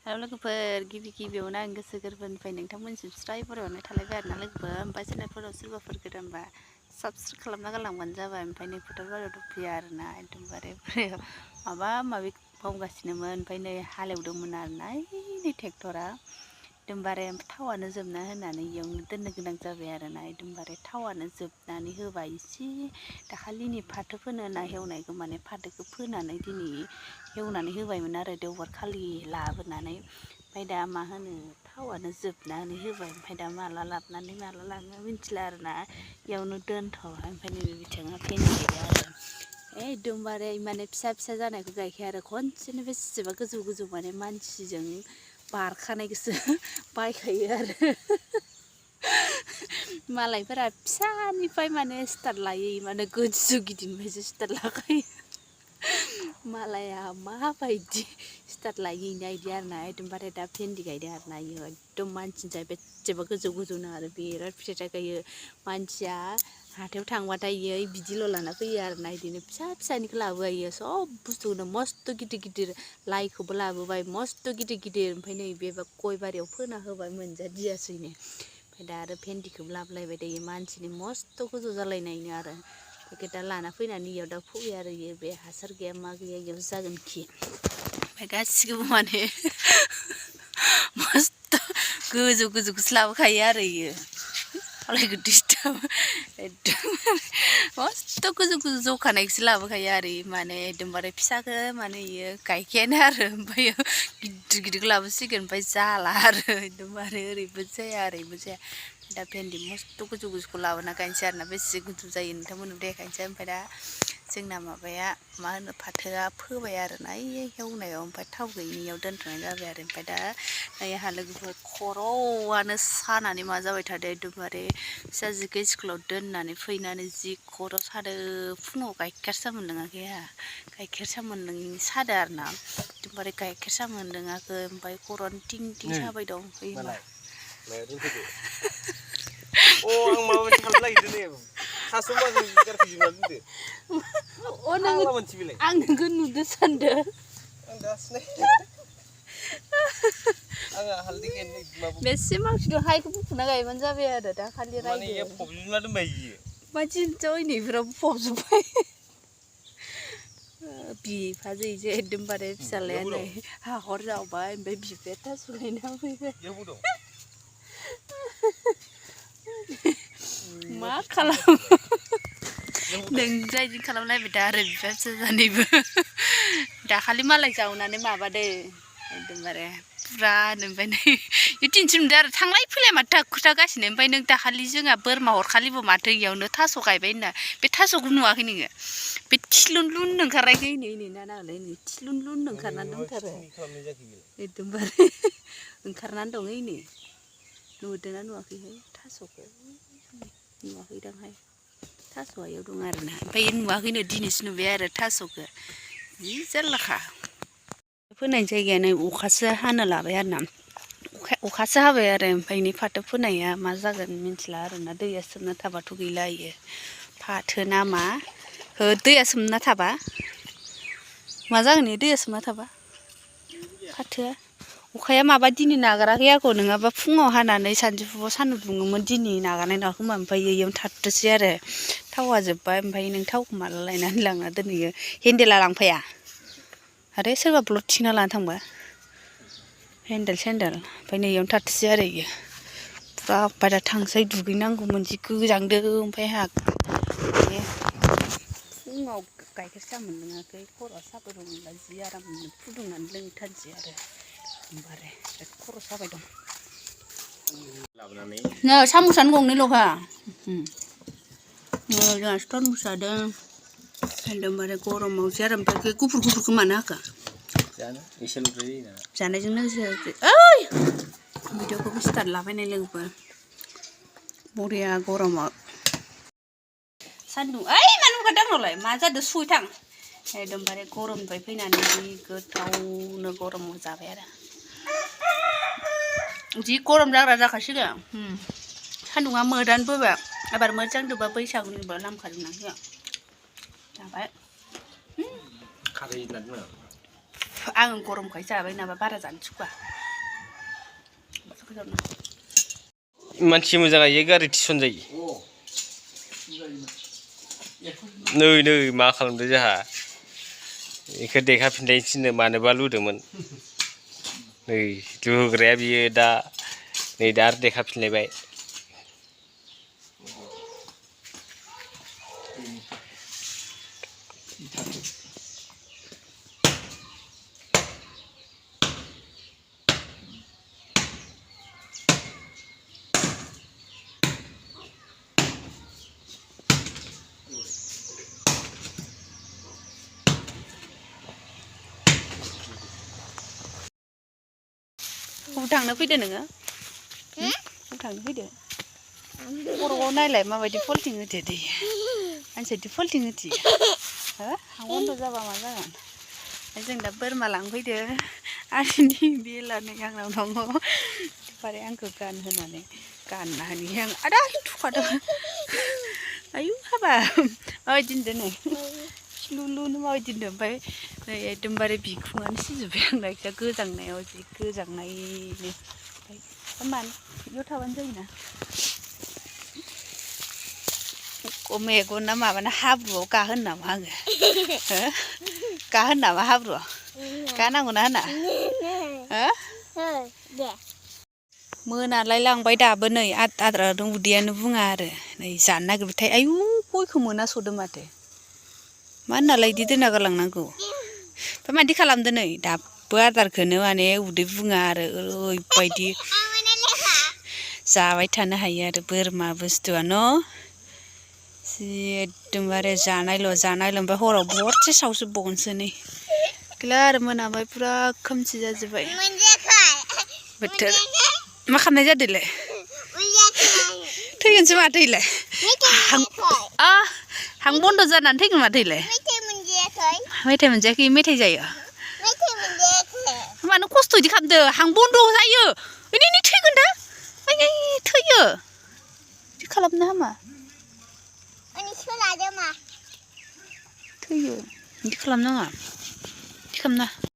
हेल' लोगोफोर गिबियावनो आं गोसो गोरबोनिफ्राय नोंथांमोनसिम स्राय बरायहरनाय थालायबाय आरोना लोगोफोर ओमफ्राय चेनेलफोराव सोरबाफोर गोदानबा साबस्क्राइब खालामना गालांबानो जाबाय ओमफ्राय नै फोथार बारियाव दंफैयो आरोना एकदमबारे माबा माबि मावगासिनोमोन ओमफ्राय नै हालेवदोंमोन आरोना नै ट्रेक्टरा एकदमबारे थावानो जोबना होनानै इयावनो दोननो गोनां जाबाय आरोना एकदमबारे थावानो जोबनानै होबाय इसे दाखालिनि फाथो फोनो होना हेवनायखौ माने फाथोखौ फोनानै दिनै हेवनानै होबायमोन आरो देवबार खालि लाबोनानै ओमफ्राय दा मा होनो थावानो जोबनानै होबाय ओमफ्राय दा माला लाबोनानै माला लाङो मिथिला आरोना इयावनो दोनथ'बाय ओमफ्राय नैबे बिथिङा भिन्दि गायदों आरो एकदमबारे माने फिसा फिसा जानायखौ गायखाया आरो खनसेनो बेसेबा गोजौ माने मानसिजों बारखानायखौसो बायखायो आरो मालायफोरा फिसानिफ्राय माने स्टार्ट लायो माने गोजौ गिदिरनिफ्रायसो स्टार्ट लाखायो मालाया माबायदि स्टार्ट लायो इदि आरोना एकदमबारे दा भिन्दि गायदों आरोना इयो एकदम मानसिनिसाय बेसेबा गोजौनो आरो बिराद फिथाइ थायखायो मानसिया हाथायाव थांबाथाय इयो बिदिल' लाना फैयो आरोना इदिनो फिसानिखौ लाबोयो इयो सब बुस्थुखौनो मस्थ' गिदिर लाइखौबो लाबोबाय मस्थ' गिदिर ओमफ्राय नै बेबा गय बारियाव फोना होबाय मोनजादियासैनो ओमफ्राय दा आरो भिन्दिखौबो लाबोलायबाय दायो मानसिनि मस्थ' गोजौ जालायनायनो आरो बेखौ दा लाना फैनानै इयाव दा फोयो आरो इयो बे हासार गैया मा गैया इयाव जागोन खि ओमफ्राय गासिखौबो माने मस्थ' गोजौखौसो लाबोखायो आरो इयो मालायखौ डिस्टार्ब एकदम मस्थ' गोजौ जौखानायखौसो लाबोखायो आरो माने एकदमबारे फिसाखौ माने इयो गायखायानो आरो ओमफ्राय गिदिरखौ लाबोसिगोन ओमफ्राय जाला आरो एकदमबारे ओरैबो जाया ओरैबो जाया दा भिन्दि मस्थ' गोजौखौ लाबोना गायनोसै आरोना बेसे गोजौ जायो नोंथांमोननो देखायनोसै ओमफ्राय दा जोंना माबाया मा होनो फाथोआ फोबाय आरोना इयो हेवनायाव ओमफ्राय थाव गैयिनियाव दोनथ'नाय जाबाय आरो ओमफ्राय दा आंहा लोगोफोर खर'आनो सानानै मा जाबाय थादों एकदमबारे फिसाजोखौ स्कुलाव दोननानै फैनानै जि खर' सादों फुङाव गाइखेर सा मोनलोङाखै आंहा गाइखेर सा मोनलोङिनि सादों आरोना एकदमबारे गाइखेर सा मोनलोङाखै ओमफ्राय खर'आनो थिं साबाय दं होमबा अ आं माबा मोनसे खालामनो नागिरदों नै थास' माजों गारफैजोबना दोनदो आं नोंखौ नुदो सानदों आं दासो आंहा हालदै गायनो माबा बेसे मानसिखौ हायखौ बुखुना गायबानो जाबाय आरो दा खालि माने इयो फबजोबना दोनबाय इयो मानसिनिथ' इनिफ्राबो फबजोब्बाय बिफाजो इजो एकदमबारे फिसालाया नै हाखर जावबाय ओमफ्राय बिफाया थास' लायना फैबाय मा खालामो नोंजा इदि खालामलायबाय दा आरो बिफा फिसा सानैबो दाखालि मालाय जावनानै माबादो एकदमबारे फुरानो ओमफ्राय नै बे टेनसन मोनदों आरो थांलाय फैलाय माथो खोथागासिनो ओमफ्राय नों दाखालि जोंहा बोरमा हरखालिबो माथो इयावनो थास' गायबाय होनना बे थास'खौ नुवाखै नोङो बे थिलुन ओंखारनायखौ इनै ना नालाय नै थिलुन ओंखारनानै दंथारो एकदमबारे ओंखारनानै दं इनै नुदोंना नुवाखैहाय थास'खौ नुवाखैदांहाय थास'आ इयाव दं आरोना ओमफ्राय नुवाखैनो दिनैसो नुबाय आरो थास'खौ जि जारलाखा फोनाय जायगायानो अखासो हानो लाबाय आरोना अखासो हाबाय आरो ओमफ्राय नै फाथो फोनाया मा जागोन मिथिला आरोना दैया सोमना थाबाथ' गैला इयो फाथो ना मा दैया सोमना थाबा मा जागोन इयो दैया सोमना थाबा फाथोआ अखाया माबा दिनै नागाराखै आंखौ नङाबा फुङाव हानानै सानजौफुआव सान्दुं दुङोमोन दिनै नागारनाय नङा खोमा ओमफ्राय इयावनो थाथोंसै आरो थावा जोब्बाय ओमफ्राय नों थावखौ माला लायनानै लांना दोनहैयो हेन्देला लांफाया आरो सोरबा ब्लड थिखोना लाना थांबा हेन्देल सेन्देल ओमफ्राय नै इयावनो थाथोंसै आरो इयो फुरा ओमफ्राय दा थांसै दुगैनांगौमोन जि गोजांदों ओमफ्राय आंहा फुङाव गाइखेर सा मोनलोङाखै खर'आ साबाय दं होनबा जि आराम फुदुंनानै लोंथारसै आरो एकदमबारे बिराद खर' साबाय दं नै साम'सानो गंनैल'खा जोंहा तरमुज जादों एकदमबारे गरमाव जे आरो ओमफ्राय गुफुरखौ मानो होखो जानायजों लोगोसे ओइ भिडिअखौबो स्टार्ट लाबायनाय लोगोफोर बरिया गरमाव सान्दुं ओइ मानो हगारदों आंनावलाय मा जादों सुइथां एकदमबारे गरमनिफ्राय फैनानै जि गोथावनो गरमाव जाबाय आरो जि गरम जाग्रा जाखासिगोन सान्दुङा मोदानो बोबाय एबार मोजां दोबा बैसागुनिबो लामखाजोबनांसिगोन जाबाय खारै होना दोनो आं गरमखाय जाबाय नामा बारा जानो सुखुवा मानसि मोजां गायो गारि थिसन जायो नै मा खालामदो जोंहा बेखौ देखाफिननाय थिननो मानोबा लुदोंमोन नै लुहोग्राया बियो दा नै दा आरो देखाफिनलायबाय बबाव थांनो फैदो नोङो बबाव थांनो फैदो खर'आव नायलाय माबायदि फल्टिं होदो दे मानसियादि फल्टिं होदो हो हां बन्द' जाबा मा जागोन जों दा बोरमा लांफैदो आंनि बेलानै आंनाव दङ बारे आंखौ गानहोनानै गानना होनि आं आदा थुखादों आयु हाबा माबायदि नुदों नै लुलुनो माबायदि नुदों ओमफ्राय नै एकदमबारे बिखुङानो सिजोब्बाय आंना एखदम गोजांनायाव जि गोजांनायनो ओमफ्राय मानो बेयाव थाबानो जायोना मेगना माबाना हाब्रुआव गाहोन नामा आङो हो गाहोन नामा हाब्रुआव गानांगौना होना हो मोनालाय लांबाय दाबो नै आद्रादों उदैयानो बुङा आरो नै जानो नागिरबाथाय आयु गयखौ मोनास'दों माथो मा होननालाय बिदि दोनना गालांनांगौ ओमफ्राय मादि खालामदो नै दाबो आदारखौनो माने उदै बुङा आरो ओरैबायदि जाबाय थानो हायो आरो बोरमा बुस्थुआ न' जि एकदमबारे जानायल' ओमफ्राय हराव बरसे सावजोबबावगोनसो नै गैला आरो मोनाबाय पुरा खोमसि जाजोब्बाय बोथोर मा खालामनाय जादोंलाय थैगोनसो माथो इलाय हां बन्द' जानानै थैगोन माथो इलाय मेथाइ मोनजायाखै मेथाइ जायो मानो खस्थ' इदि खालामदो हां बन्द' जायो नै थैगोन दा आयै थैयो इदि खालामनो हामा थैयो इदि खालामनाङा इदि खालामना